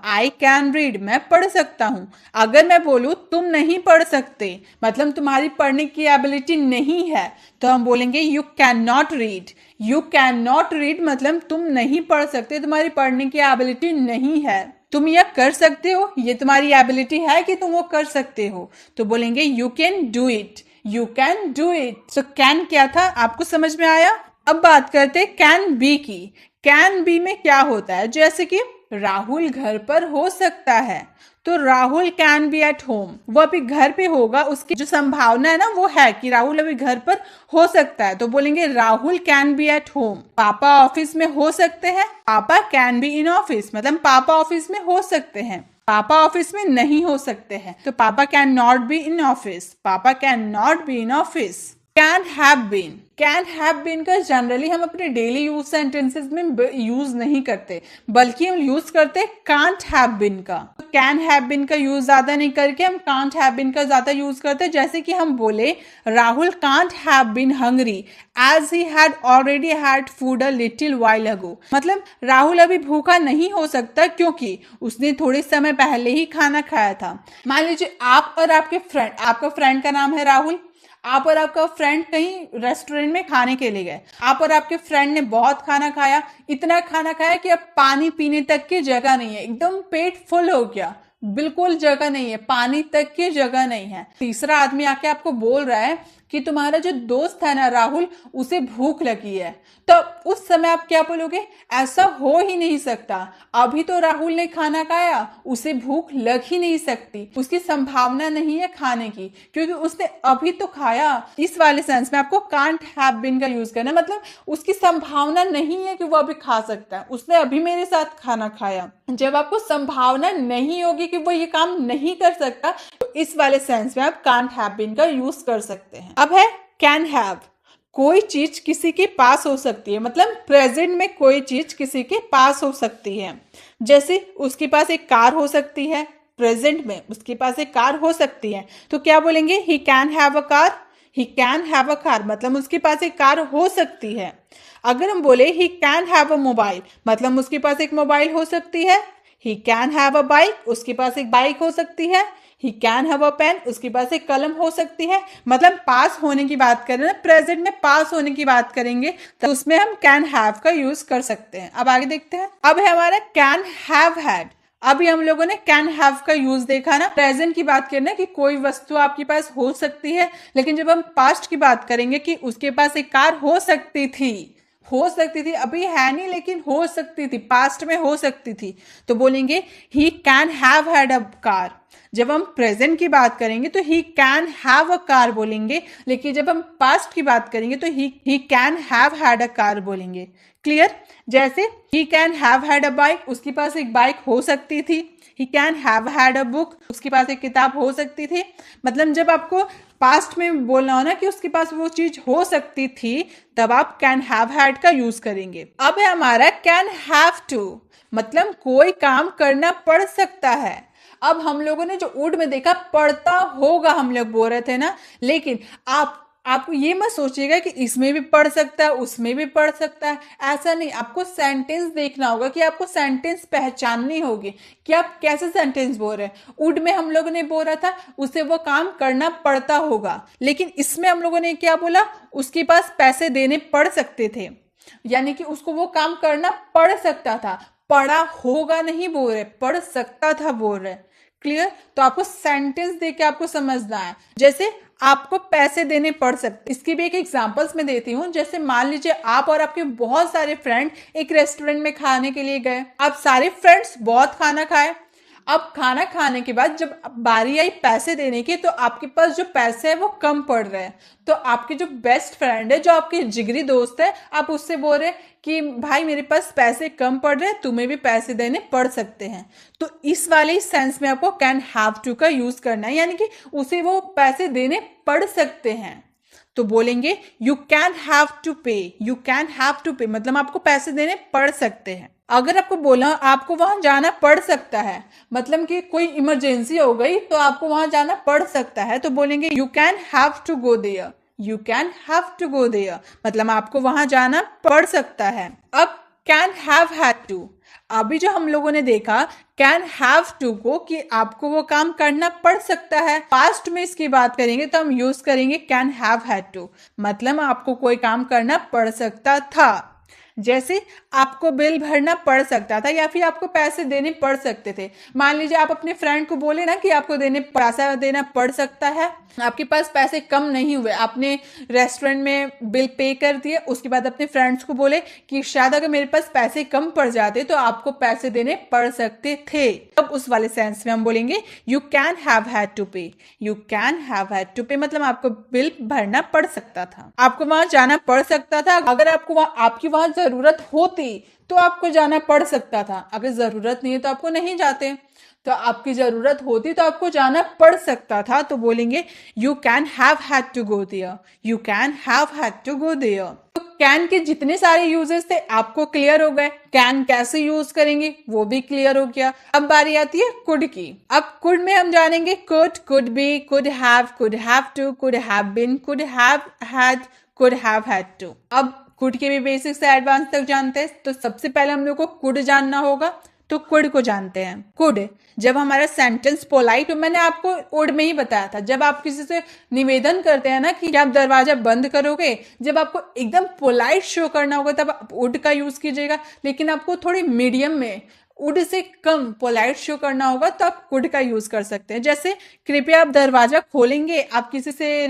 I can read, मैं पढ़ सकता हूं। अगर मैं बोलूं तुम नहीं पढ़ सकते, मतलब तुम्हारी पढ़ने की एबिलिटी नहीं है, तो हम बोलेंगे you can not read. You can not read मतलब तुम नहीं पढ़ सकते, तुम्हारी पढ़ने की एबिलिटी नहीं है। तुम यह कर सकते हो, ये तुम्हारी एबिलिटी है कि तुम वो कर सकते हो, तो बोलेंगे you can do it. You can do it. तो कैन क्या था आपको समझ में आया। अब बात करते हैं कैन बी की। कैन बी में क्या होता है, जैसे कि राहुल घर पर हो सकता है, तो Rahul can be at home, वो अभी घर पे होगा, उसकी जो संभावना है ना वो है कि राहुल अभी घर पर हो सकता है, तो बोलेंगे Rahul can be at home. पापा ऑफिस में हो सकते हैं, पापा कैन बी इन ऑफिस, मतलब पापा ऑफिस में हो सकते हैं, पापा ऑफिस में नहीं हो सकते हैं, तो पापा can not be in office, पापा can not be in office. Can have been, can have been का जनरली हम अपने डेली यूज सेंटेंसेस में यूज नहीं करते, बल्कि हम यूज करते कांट हैव बीन का। कैन हैव बीन का यूज ज्यादा नहीं करके हम कांट हैव बीन का ज्यादा यूज करते हैं। जैसे कि हम बोले Rahul can't have been hungry as he had already had food a little while ago, मतलब राहुल अभी भूखा नहीं हो सकता क्योंकि उसने थोड़े समय पहले ही खाना खाया था। मान लीजिए आप और आपके फ्रेंड, आपका फ्रेंड का नाम है राहुल, आप और आपका फ्रेंड कहीं रेस्टोरेंट में खाने के लिए गए, आप और आपके फ्रेंड ने बहुत खाना खाया, इतना खाना खाया कि अब पानी पीने तक की जगह नहीं है, एकदम पेट फुल हो गया, बिल्कुल जगह नहीं है, पानी तक की जगह नहीं है। तीसरा आदमी आके आपको बोल रहा है कि तुम्हारा जो दोस्त है ना राहुल, उसे भूख लगी है, तो उस समय आप क्या बोलोगे, ऐसा हो ही नहीं सकता, अभी तो राहुल ने खाना खाया, उसे भूख लग ही नहीं सकती, उसकी संभावना नहीं है खाने की क्योंकि उसने अभी तो खाया। इस वाले सेंस में आपको कांट हैव बीन का यूज करना, मतलब उसकी संभावना नहीं है कि वो अभी खा सकता है, उसने अभी मेरे साथ खाना खाया। जब आपको संभावना नहीं होगी कि वो ये काम नहीं कर सकता, तो इस वाले सेंस में आप कांट हैव बीन का यूज कर सकते हैं। अब है कैन हैव, कोई चीज किसी के पास हो सकती है, मतलब प्रेजेंट में कोई चीज किसी के पास हो सकती है। जैसे उसके पास एक कार हो सकती है, प्रेजेंट में उसके पास एक कार हो सकती है, तो क्या बोलेंगे ही can have a car. He can have a car मतलब उसके पास एक कार हो सकती है। अगर हम बोले he can have a mobile, मतलब उसके पास एक मोबाइल हो सकती है। He can have a bike, उसके पास एक बाइक हो सकती है। He can have a pen, उसके पास एक कलम हो सकती है। मतलब पास होने की बात करें ना, प्रेजेंट में पास होने की बात करेंगे तो उसमें हम कैन हैव का यूज कर सकते हैं। अब आगे देखते हैं। अब है हमारा कैन हैव हैड। अभी हम लोगों ने कैन हैव का यूज देखा ना, प्रेजेंट की बात करें ना कि कोई वस्तु आपके पास हो सकती है, लेकिन जब हम पास्ट की बात करेंगे कि उसके पास एक कार हो सकती थी, हो सकती थी, अभी है नहीं लेकिन हो सकती थी, पास्ट में हो सकती थी, तो बोलेंगे ही can have had a car. जब हम प्रेजेंट की बात करेंगे तो ही कैन हैव अ कार बोलेंगे, लेकिन जब हम पास्ट की बात करेंगे तो ही can have had a car बोलेंगे। क्लियर? जैसे ही can have had a bike, उसके पास एक बाइक हो सकती थी। ही can have had a book, उसके पास एक किताब हो सकती थी। मतलब जब आपको पास्ट में बोलना हो ना कि उसके पास वो चीज हो सकती थी, तब आप कैन हैव हैड का यूज करेंगे। अब है हमारा कैन हैव टू, मतलब कोई काम करना पड़ सकता है। अब हम लोगों ने जो वुड में देखा पढ़ता होगा, हम लोग बोल रहे थे ना, लेकिन आपको ये मत सोचिएगा कि इसमें भी पढ़ सकता है उसमें भी पढ़ सकता है, ऐसा नहीं। आपको सेंटेंस देखना होगा कि आपको सेंटेंस पहचाननी होगी कि आप कैसे सेंटेंस बोल रहे हैं। वुड में हम लोगों ने बोला था उसे वो काम करना पड़ता होगा, लेकिन इसमें हम लोगों ने क्या बोला, उसके पास पैसे देने पड़ सकते थे, यानी कि उसको वो काम करना पड़ सकता था। पढ़ा होगा नहीं बोल रहे, पढ़ सकता था बोल रहे। क्लियर? तो आपको सेंटेंस देके आपको समझना है। जैसे आपको पैसे देने पड़ सकते, इसकी भी एक एग्जांपल्स में देती हूँ। जैसे मान लीजिए आप और आपके बहुत सारे फ्रेंड एक रेस्टोरेंट में खाने के लिए गए। आप सारे फ्रेंड्स बहुत खाना खाए। अब खाना खाने के बाद जब बारी आई पैसे देने की, तो आपके पास जो पैसे है वो कम पड़ रहे हैं। तो आपके जो बेस्ट फ्रेंड है, जो आपके जिगरी दोस्त है, आप उससे बोल रहे कि भाई मेरे पास पैसे कम पड़ रहे हैं, तुम्हें भी पैसे देने पड़ सकते हैं। तो इस वाले सेंस में आपको कैन हैव टू का यूज करना है, यानी कि उसे वो पैसे देने पड़ सकते हैं। तो बोलेंगे you can have to pay, you can have to pay, मतलब आपको पैसे देने पड़ सकते हैं। अगर आपको बोला आपको वहां जाना पड़ सकता है, मतलब कि कोई इमरजेंसी हो गई तो आपको वहां जाना पड़ सकता है, तो बोलेंगे you can have to go there, you can have to go there, मतलब आपको वहां जाना पड़ सकता है। अब कैन हैव हैड टू, अभी जो हम लोगों ने देखा कैन हैव टू को कि आपको वो काम करना पड़ सकता है। पास्ट में इसकी बात करेंगे तो हम यूज करेंगे कैन हैव हैड टू, मतलब आपको कोई काम करना पड़ सकता था। जैसे आपको बिल भरना पड़ सकता था या फिर आपको पैसे देने पड़ सकते थे। मान लीजिए आप अपने फ्रेंड को बोले ना कि आपको पैसा देना पड़ सकता है, आपके पास पैसे कम नहीं हुए, आपने रेस्टोरेंट में बिल पे कर दिए, उसके बाद अपने फ्रेंड्स को बोले कि शायद अगर मेरे पास पैसे कम पड़ जाते तो आपको पैसे देने पड़ सकते थे। तब उस वाले सेंस में हम बोलेंगे you can have had to pay, you can have had to pay, मतलब आपको बिल भरना पड़ सकता था, आपको वहां जाना पड़ सकता था। अगर आपको आपकी वहां जरूरत होती तो आपको जाना पड़ सकता था, अगर जरूरत नहीं है तो आपको नहीं जाते। तो आपकी जरूरत होती तो आपको जाना पड़ सकता था, तो बोलेंगे you can have had to go there, you can have had to go there. तो कैन के जितने सारे यूजेस थे आपको क्लियर हो गए। कैन कैसे यूज करेंगे वो भी क्लियर हो गया। अब बारी आती है कुड की। अब कुड में हम जानेंगे could, could be, could have to, could have been, could have had, could have had to. अब कुड के भी बेसिक से एडवांस तक जानते हैं, तो सबसे पहले हम लोग को कुड जानना होगा, तो कुड को जानते हैं। कुड जब हमारा सेंटेंस पोलाइट, मैंने आपको वुड में ही बताया था, जब आप किसी से निवेदन करते हैं ना कि आप दरवाजा बंद करोगे, जब आपको एकदम पोलाइट शो करना होगा तब आप वुड का यूज कीजिएगा, लेकिन आपको थोड़ी मीडियम में would say come polite show करना होगा तो आप कुड का यूज कर सकते हैं। जैसे कृपया आप दरवाजा खोलेंगे, आप किसी से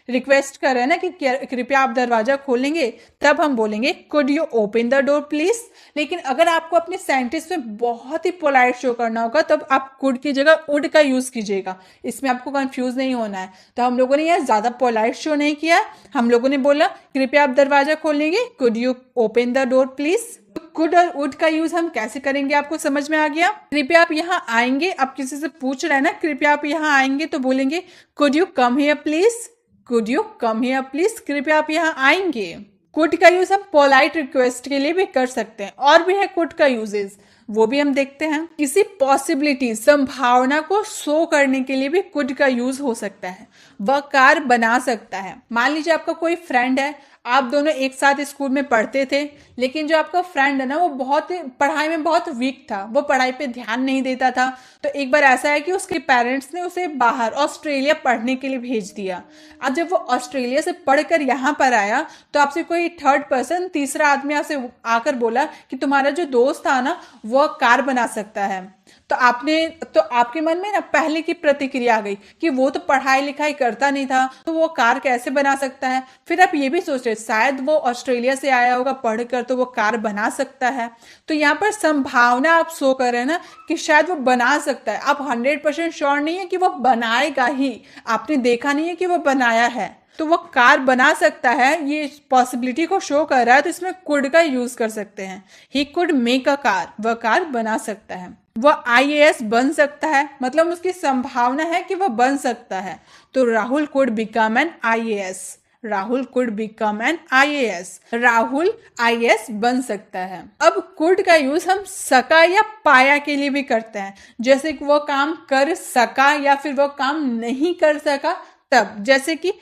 रिक्वेस्ट कर रहे हैं ना कि कृपया आप दरवाजा खोलेंगे, तब हम बोलेंगे could you open the door please. लेकिन अगर आपको अपने सेंटेंस में बहुत ही पोलाइट शो करना होगा तब आप कुड की जगह वुड का यूज कीजिएगा, इसमें आपको कंफ्यूज नहीं होना है। तो हम लोगों ने यह ज्यादा पोलाइट शो नहीं किया, हम लोगों ने बोला कृपया आप दरवाजा खोलेंगे, could you open the door please. Could और वुड का यूज हम कैसे करेंगे आपको समझ में आ गया। कृपया आप यहाँ आएंगे, आप किसी से पूछ रहे हैं ना कृपया आप यहाँ आएंगे, तो बोलेंगे could you come here please, could you come here please, कृपया आप यहाँ आएंगे। कुड का यूज हम पोलाइट रिक्वेस्ट के लिए भी कर सकते हैं। और भी है कुड का यूजेस, वो भी हम देखते हैं। किसी पॉसिबिलिटी, संभावना को शो करने के लिए भी कुड का यूज हो सकता है, वह कार बना सकता है। मान लीजिए आपका कोई फ्रेंड है, आप दोनों एक साथ स्कूल में पढ़ते थे, लेकिन जो आपका फ्रेंड है ना वो बहुत पढ़ाई में बहुत वीक था, वो पढ़ाई पे ध्यान नहीं देता था। तो एक बार ऐसा है कि उसके पेरेंट्स ने उसे बाहर ऑस्ट्रेलिया पढ़ने के लिए भेज दिया। अब जब वो ऑस्ट्रेलिया से पढ़कर यहाँ पर आया तो आपसे कोई थर्ड पर्सन, तीसरा आदमी आपसे आकर बोला कि तुम्हारा जो दोस्त था ना वो कार बना सकता है। तो आपके मन में ना पहले की प्रतिक्रिया आ गई कि वो तो पढ़ाई लिखाई करता नहीं था, तो वो कार कैसे बना सकता है। फिर आप ये भी सोच रहे शायद वो ऑस्ट्रेलिया से आया होगा पढ़कर तो वो कार बना सकता है। तो यहाँ पर संभावना आप शो कर रहे हैं ना कि शायद वो बना सकता है। आप 100% श्योर नहीं है कि वो बनाएगा ही, आपने देखा नहीं है कि वो बनाया है। तो वो कार बना सकता है, ये पॉसिबिलिटी को शो कर रहा है, तो इसमें कुड का यूज कर सकते हैं। He could make a car, वह कार बना सकता है। वह IAS बन सकता है, मतलब उसकी संभावना है कि वह बन सकता है। तो Rahul could become an IAS। Rahul could become an IAS। Rahul IAS बन सकता है। अब कुड का यूज हम सका या पाया के लिए भी करते हैं, जैसे कि वो काम कर सका या फिर वो काम नहीं कर सका तब। जैसे कि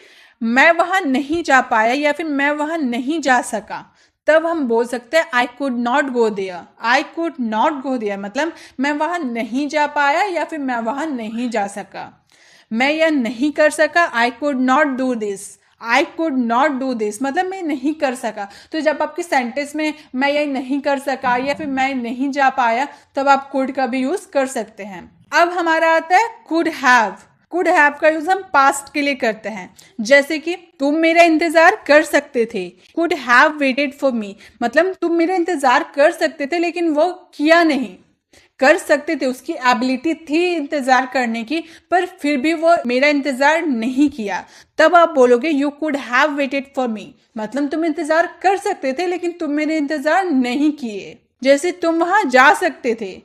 मैं वहां नहीं जा पाया या फिर मैं वहां नहीं जा सका, तब हम बोल सकते हैं I could not go there. I could not go there मतलब मैं वहां नहीं जा पाया या फिर मैं वहां नहीं जा सका। मैं यह नहीं कर सका, आई could not do this. I could not do this मतलब मैं नहीं कर सका। तो जब आपके सेंटेंस में मैं यह नहीं कर सका या फिर मैं नहीं जा पाया, तब आप कुड का भी यूज कर सकते हैं। अब हमारा आता है कुड हैव। कुड हैव का यूज हम पास्ट के लिए करते हैं, जैसे कि तुम मेरा इंतजार कर सकते थे। Could have waited for me मतलब तुम मेरा इंतजार कर सकते थे लेकिन वो किया नहीं। कर सकते थे, उसकी एबिलिटी थी इंतजार करने की, पर फिर भी वो मेरा इंतजार नहीं किया। तब आप बोलोगे you could have waited for me मतलब तुम इंतजार कर सकते थे लेकिन तुम मेरे इंतजार नहीं किए। जैसे तुम वहां जा सकते थे,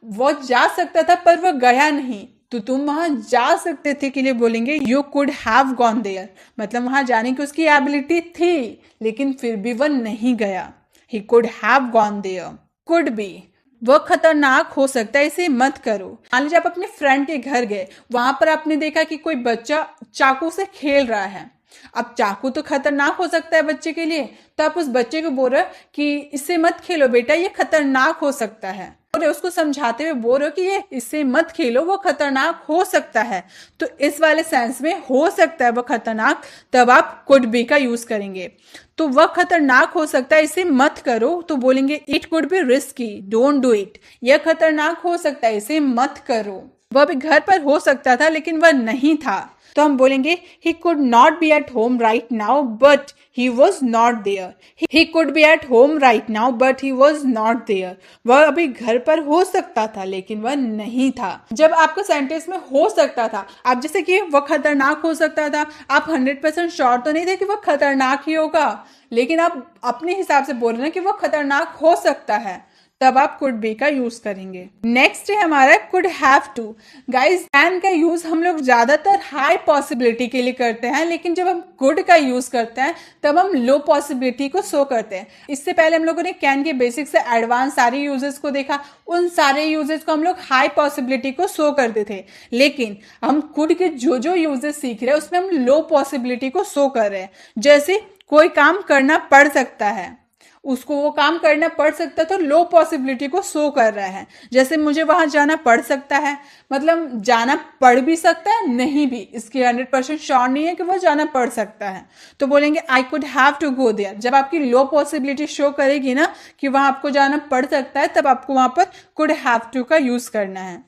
वो जा सकता था पर वो गया नहीं, तो तुम वहां जा सकते थे के लिए बोलेंगे you could have gone there मतलब वहां जाने की उसकी एबिलिटी थी लेकिन फिर भी वह नहीं गया। He could have gone there. Could be वह खतरनाक हो सकता है, इसे मत करो। मान लीजिए आप अपने फ्रेंड के घर गए, वहां पर आपने देखा कि कोई बच्चा चाकू से खेल रहा है। अब चाकू तो खतरनाक हो सकता है बच्चे के लिए, तो आप उस बच्चे को बोल रहे हो कि इससे मत खेलो बेटा, ये खतरनाक हो सकता है। और उसको समझाते हुए बोल रहे हो कि ये इससे मत खेलो, वो खतरनाक हो सकता है। तो इस वाले सेंस में हो सकता है वो खतरनाक, तब आप कुड बी का यूज करेंगे। तो वह खतरनाक हो सकता है, इसे मत करो, तो बोलेंगे it could be risky, don't do it. यह खतरनाक हो सकता है, इसे मत करो। वह भी घर पर हो सकता था लेकिन वह नहीं था, तो हम बोलेंगे he could not be at home right now but he was not there। he could be at home right now but he was not there। वह अभी घर पर हो सकता था लेकिन वह नहीं था। जब आपका सेंटेंस में हो सकता था, आप जैसे कि वह खतरनाक हो सकता था, आप 100% श्योर तो नहीं थे कि वह खतरनाक ही होगा, लेकिन आप अपने हिसाब से बोल रहे हैं कि वह खतरनाक हो सकता है, तब आप कुड बी का यूज करेंगे। नेक्स्ट है हमारा could have to. Guys can का यूज हम लोग ज्यादातर हाई पॉसिबिलिटी के लिए करते हैं, लेकिन जब हम कुड का यूज करते हैं तब हम लो पॉसिबिलिटी को शो करते हैं। इससे पहले हम लोगों ने कैन के बेसिक से एडवांस सारे यूजेस को देखा, उन सारे यूजेस को हम लोग हाई पॉसिबिलिटी को शो करते थे, लेकिन हम कुड के जो जो यूजेस सीख रहे हैं उसमें हम लो पॉसिबिलिटी को शो कर रहे हैं। जैसे कोई काम करना पड़ सकता है, उसको वो काम करना पड़ सकता है तो लो पॉसिबिलिटी को शो कर रहा है। जैसे मुझे वहां जाना पड़ सकता है मतलब जाना पड़ भी सकता है, नहीं भी, इसकी 100% श्योर नहीं है कि वो जाना पड़ सकता है, तो बोलेंगे I could have to go there. जब आपकी लो पॉसिबिलिटी शो करेगी ना कि वहां आपको जाना पड़ सकता है, तब आपको वहां पर कुड हैव टू का यूज करना है।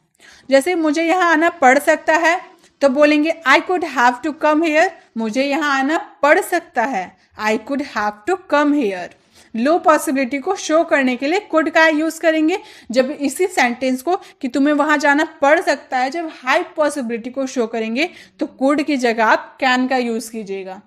जैसे मुझे यहाँ आना पड़ सकता है, तो बोलेंगे I could have to come here. मुझे यहाँ आना पड़ सकता है, I could have to come here. Low possibility show शो करने के लिए कुड का यूज करेंगे। जब इसी सेंटेंस को कि तुम्हें वहां जाना पड़ सकता है, जब हाई पॉसिबिलिटी को शो करेंगे तो कुड की जगह आप कैन का यूज कीजिएगा।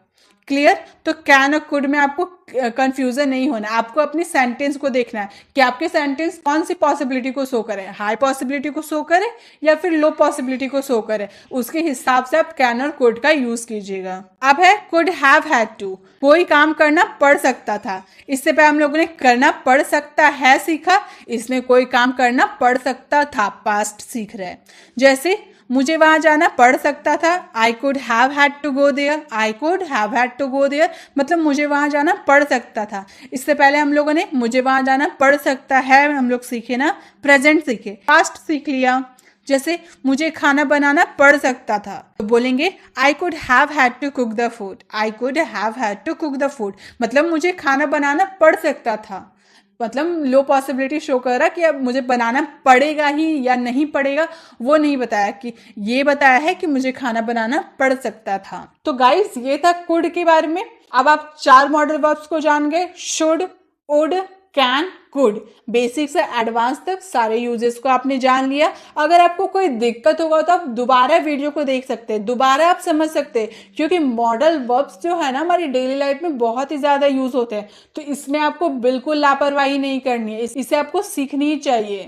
क्लियर? तो कैन और कुड में आपको कंफ्यूजन नहीं होना, आपको अपनी सेंटेंस को देखना है कि आपके सेंटेंस कौन सी पॉसिबिलिटी को शो करे, हाई पॉसिबिलिटी को शो करे या फिर लो पॉसिबिलिटी को शो करे। उसके हिसाब से आप कैन और कुड का यूज कीजिएगा। अब है कुड हैव हैड टू, कोई काम करना पड़ सकता था। इससे पहले हम लोगों ने करना पड़ सकता है सीखा, इसमें कोई काम करना पड़ सकता था पास्ट सीख रहे हैं। जैसे मुझे वहां जाना पड़ सकता था, I could have had to go there, I could have had to go there, मतलब मुझे वहां जाना पड़ सकता था। इससे पहले हम लोगों ने मुझे वहां जाना पड़ सकता है हम लोग सीखे ना, प्रेजेंट सीखे, पास्ट सीख लिया। जैसे मुझे खाना बनाना पड़ सकता था तो बोलेंगे I could have had to cook the food, I could have had to cook the food, मतलब मुझे खाना बनाना पड़ सकता था। मतलब लो पॉसिबिलिटी शो कर रहा कि अब मुझे बनाना पड़ेगा ही या नहीं पड़ेगा, वो नहीं बताया, कि ये बताया है कि मुझे खाना बनाना पड़ सकता था। तो गाइस ये था कुड के बारे में। अब आप 4 मॉडल वर्ब्स को जान गए, should, would, can, could, basic से एडवांस तक सारे यूजेस को आपने जान लिया। अगर आपको कोई दिक्कत होगा तो आप दोबारा वीडियो को देख सकते हैं, दोबारा आप समझ सकते हैं, क्योंकि मॉडल वर्ब्स जो है ना हमारी डेली लाइफ में बहुत ही ज्यादा यूज होते हैं। तो इसमें आपको बिल्कुल लापरवाही नहीं करनी है, इसे आपको सीखनी ही चाहिए।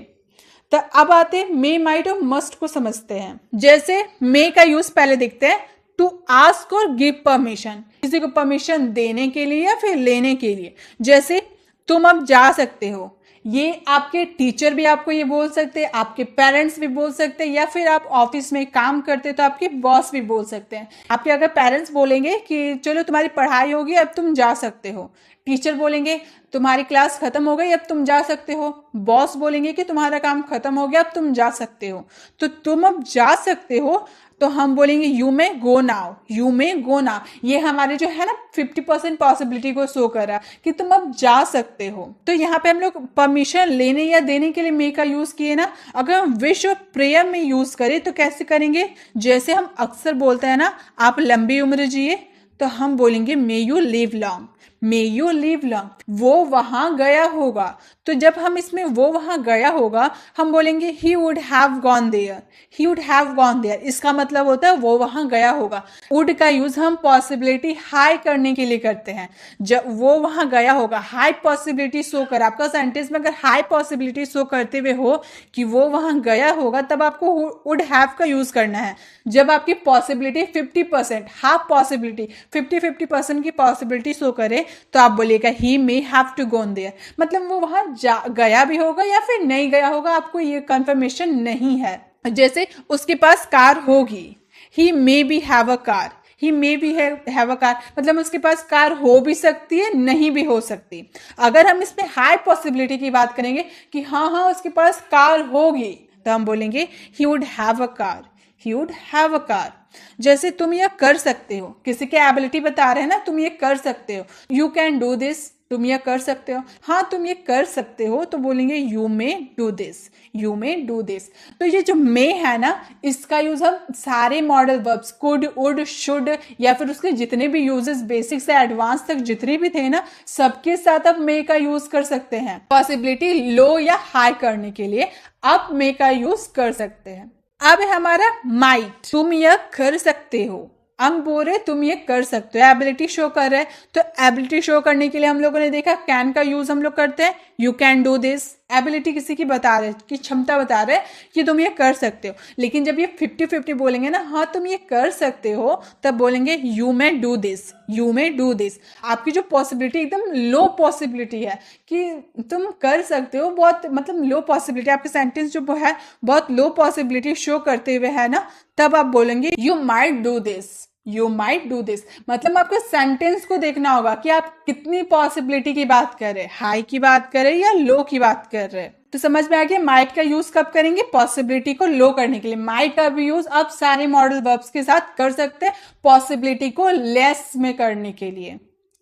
तो अब आते हैं मे, माइट और मस्ट को समझते हैं। जैसे मे का यूज पहले देखते हैं, टू आस्क और गिव परमिशन, किसी को परमिशन देने के लिए या फिर लेने के लिए। जैसे तुम अब जा सकते हो, ये आपके टीचर भी आपको ये बोल सकते हैं, आपके पेरेंट्स भी बोल सकते हैं, या फिर आप ऑफिस में काम करते तो आपके बॉस भी बोल सकते हैं। आपके अगर पेरेंट्स बोलेंगे कि चलो तुम्हारी पढ़ाई होगी अब तुम जा सकते हो, टीचर बोलेंगे तुम्हारी क्लास खत्म हो गई अब तुम जा सकते हो, बॉस बोलेंगे कि तुम्हारा काम खत्म हो गया अब तुम जा सकते हो। तो तुम अब जा सकते हो तो हम बोलेंगे you may go now, you may go now. ये हमारे जो है ना 50% पॉसिबिलिटी को शो कर रहा है कि तुम अब जा सकते हो। तो यहाँ पे हम लोग परमिशन लेने या देने के लिए मे का यूज किए ना। अगर हम विश और प्रेयर में यूज करें तो कैसे करेंगे, जैसे हम अक्सर बोलते हैं ना आप लंबी उम्र जिए, तो हम बोलेंगे may you live long, may you live long. वो वहां गया होगा, तो जब हम इसमें वो वहां गया होगा हम बोलेंगे he would have gone there, he would have gone there. इसका मतलब होता है वो वहां गया होगा। वुड का यूज हम पॉसिबिलिटी हाई करने के लिए करते हैं। जब वो वहां गया होगा, हाई पॉसिबिलिटी शो कर, आपका सेंटेंस में अगर हाई पॉसिबिलिटी शो करते हुए हो कि वो वहां गया होगा, तब आपको वुड हैव का यूज करना है। जब आपकी पॉसिबिलिटी 50%, हाफ पॉसिबिलिटी 50-50% की पॉसिबिलिटी शो करे तो आप बोलिएगा he may have to gone there, मतलब वो वहां गया भी होगा या फिर नहीं गया होगा, आपको ये कंफर्मेशन नहीं है। जैसे उसके पास कार होगी, he may be have a car, he may be have a car, मतलब उसके पास कार हो भी सकती है नहीं भी हो सकती। अगर हम इसमें हाई पॉसिबिलिटी की बात करेंगे कि हाँ उसके पास कार होगी, तो हम बोलेंगे he would have a car, he would have a car. जैसे तुम ये कर सकते हो, किसी के एबिलिटी बता रहे हैं ना, तुम ये कर सकते हो, यू कैन डू दिस, तुम ये कर सकते हो, हाँ तुम ये कर सकते हो, तो बोलेंगे you may do this, you may do this. तो ये जो मे है ना, इसका यूज हम सारे modal verbs could, would, should या फिर उसके जितने भी यूजेस बेसिक से एडवांस तक जितने भी थे ना, सबके साथ अब मे का यूज कर सकते हैं। पॉसिबिलिटी लो या हाई करने के लिए अब मे का यूज कर सकते हैं। अब है हमारा माइट, तुम यह कर सकते हो। हम बोल रहे तुम ये कर सकते हो, एबिलिटी शो कर रहे हैं, तो एबिलिटी शो करने के लिए हम लोगों ने देखा कैन का यूज हम लोग करते हैं, you can do this. Ability किसी की बता रहे, की क्षमता बता रहे कि तुम ये कर सकते हो। लेकिन जब ये 50-50 बोलेंगे ना, हाँ तुम ये कर सकते हो, तब बोलेंगे you may do this, you may do this. आपकी जो पॉसिबिलिटी एकदम लो पॉसिबिलिटी है कि तुम कर सकते हो, बहुत मतलब लो पॉसिबिलिटी, आपके सेंटेंस जो है बहुत लो पॉसिबिलिटी शो करते हुए है ना, तब आप बोलेंगे you might do this, you might do this. मतलब आपको सेंटेंस को देखना होगा कि आप कितनी पॉसिबिलिटी की बात कर रहे हैं, हाई की बात कर रहे हैं या लो की बात कर रहे हैं। तो समझ में आ गया माइट का यूज कब करेंगे, पॉसिबिलिटी को लो करने के लिए। माइट का भी यूज आप सारे मॉडल वर्ब्स के साथ कर सकते हैं, पॉसिबिलिटी को लेस में करने के लिए।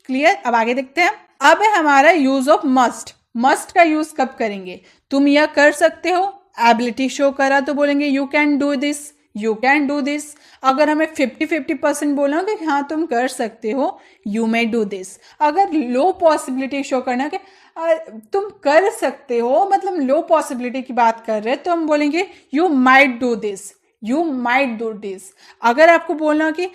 क्लियर। अब आगे देखते हैं। अब है हमारा यूज ऑफ मस्ट। मस्ट का यूज कब करेंगे, तुम यह कर सकते हो, एबिलिटी शो करा तो बोलेंगे you can do this, you can do this. अगर हमें 50-50% बोला कि हाँ तुम कर सकते हो, यू मे डू दिस। अगर लो पॉसिबिलिटी शो करना कि तुम कर सकते हो, मतलब लो पॉसिबिलिटी की बात कर रहे हैं, तो हम बोलेंगे you might do this, you might do this. अगर आपको बोलना कि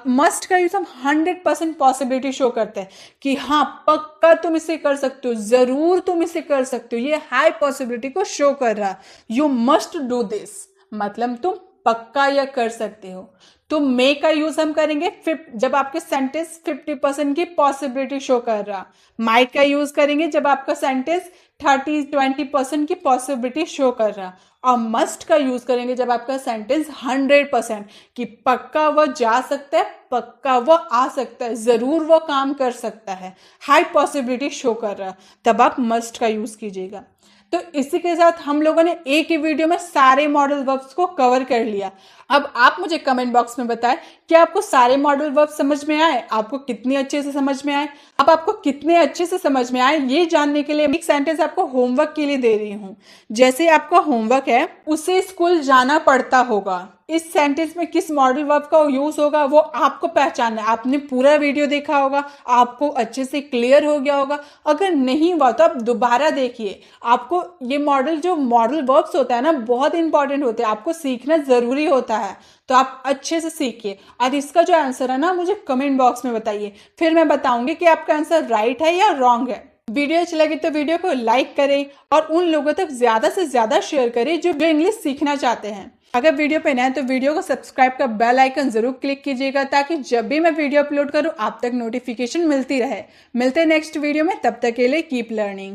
मस्ट का यूज हम 100% पॉसिबिलिटी शो करते हैं कि हाँ पक्का तुम इसे कर सकते हो, जरूर तुम इसे कर सकते हो, ये हाई पॉसिबिलिटी को शो कर रहा है, यू मस्ट डू दिस, मतलब तुम पक्का या कर सकते हो। तो मे का यूज हम करेंगे जब आपके सेंटेंस 50% की पॉसिबिलिटी शो कर रहा। माइट का यूज करेंगे जब आपका सेंटेंस 30-20% की पॉसिबिलिटी शो कर रहा। और मस्ट का यूज करेंगे जब आपका सेंटेंस 100% कि पक्का वो जा सकता है, पक्का वो आ सकता है, जरूर वो काम कर सकता है, हाई पॉसिबिलिटी शो कर रहा, तब आप मस्ट का यूज कीजिएगा। तो इसी के साथ हम लोगों ने एक ही वीडियो में सारे मॉडल वर्ब्स को कवर कर लिया। अब आप मुझे कमेंट बॉक्स में बताएं कि आपको सारे मॉडल वर्ब समझ में आए, आपको कितनी अच्छे से समझ में आए। अब आपको कितने अच्छे से समझ में आए ये जानने के लिए एक सेंटेंस आपको होमवर्क के लिए दे रही हूं। जैसे आपका होमवर्क है, उसे स्कूल जाना पड़ता होगा, इस सेंटेंस में किस मॉडल वर्ब का यूज होगा वो आपको पहचानना है। आपने पूरा वीडियो देखा होगा, आपको अच्छे से क्लियर हो गया होगा। अगर नहीं हुआ तो आप दोबारा देखिए। आपको ये जो मॉडल वर्ब्स होता है ना, बहुत इंपॉर्टेंट होते हैं, आपको सीखना जरूरी होता है। तो आप अच्छे से सीखिए और इसका जो आंसर है ना मुझे कमेंट बॉक्स में बताइए, फिर मैं बताऊंगी कि आपका आंसर राइट है या रॉन्ग है। वीडियो अच्छी लगी तो वीडियो को लाइक करें और उन लोगों तक ज्यादा से ज्यादा शेयर करें जो इंग्लिश सीखना चाहते हैं। अगर वीडियो पे नए हैं तो वीडियो को सब्सक्राइब का बेल आइकन जरूर क्लिक कीजिएगा ताकि जब भी मैं वीडियो अपलोड करूं आप तक नोटिफिकेशन मिलती रहे। मिलते हैं नेक्स्ट वीडियो में, तब तक के लिए कीप लर्निंग।